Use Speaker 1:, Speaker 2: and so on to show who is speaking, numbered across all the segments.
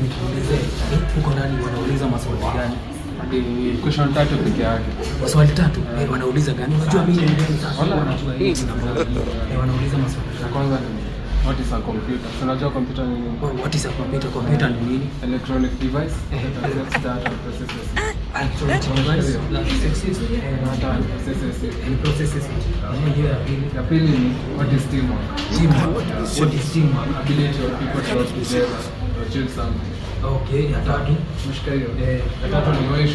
Speaker 1: nikuulize, huko ndani wanauliza maswali gani?
Speaker 2: Question 3 peke yake.
Speaker 1: Maswali 3? Wanauliza gani? Unajua mimi ni mgeni sasa. Wanajua hizi wanauliza maswali.
Speaker 2: La kwanza ni what is a computer? Unajua computer ni nini?
Speaker 1: What is a computer? Computer ni nini?
Speaker 2: Electronic device that accepts data and processes it.
Speaker 1: Electronic device that accepts data and processes it.
Speaker 2: Ya pili ni what is teamwork?
Speaker 1: Teamwork. What is teamwork?
Speaker 2: Ability of people to work together to achieve something.
Speaker 1: Okay, ya tatu.
Speaker 2: Mshika hiyo. Ya tatu ni why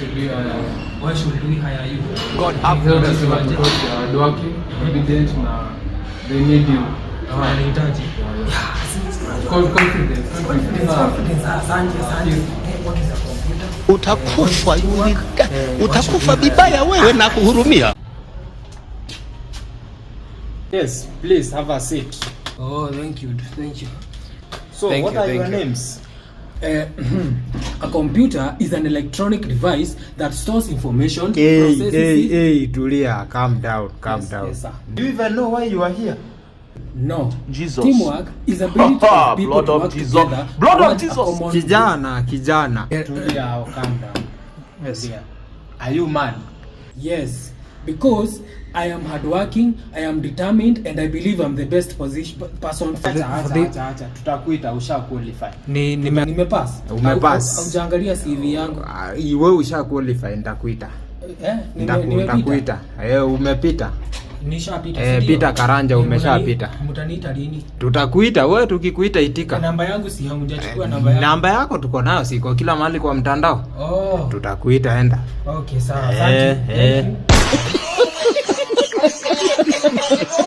Speaker 2: should we hire you?
Speaker 1: God
Speaker 2: Because you are hardworking, obedient na they need you.
Speaker 1: Wanahitaji.
Speaker 2: Confidence.
Speaker 1: Asante. What is a computer?
Speaker 3: Utakufa vibaya wewe na kuhurumia.
Speaker 4: Yes, please have a seat.
Speaker 1: Oh, thank you.
Speaker 4: So, what are your names?
Speaker 1: A computer is an electronic device that stores information, processes it.
Speaker 4: Tulia, calm down.
Speaker 1: Yes, sir.
Speaker 4: Do you even know why you are here?
Speaker 1: No.
Speaker 3: Jesus.
Speaker 1: Teamwork is ability of people to work together.
Speaker 3: Blood of Jesus.
Speaker 4: Kijana.
Speaker 1: Tulia, calm down.
Speaker 4: Yes. Are you man?
Speaker 1: Yes, because I am hardworking, I am determined, and I believe I'm the best person for
Speaker 4: Acha. Tutakuita, usha qualify.
Speaker 1: Nimepass.
Speaker 4: Umepass.
Speaker 1: Haujaangalia CV yangu.
Speaker 4: Wewe usha qualify, nitakuita. Nitakuita. Umepita.
Speaker 1: Nishapita.
Speaker 4: Pita Karanja, umeshapita.
Speaker 1: Mtaniita lini?
Speaker 4: Tutakuita, wewe tukikuita itika.
Speaker 1: Namba yangu si hamjachukua namba yangu.
Speaker 4: Namba yako tuko nayo, siko kila mahali kwa mtandao.
Speaker 1: Oh.
Speaker 4: Tutakuita, enda.
Speaker 1: Okay, sawa. Asante.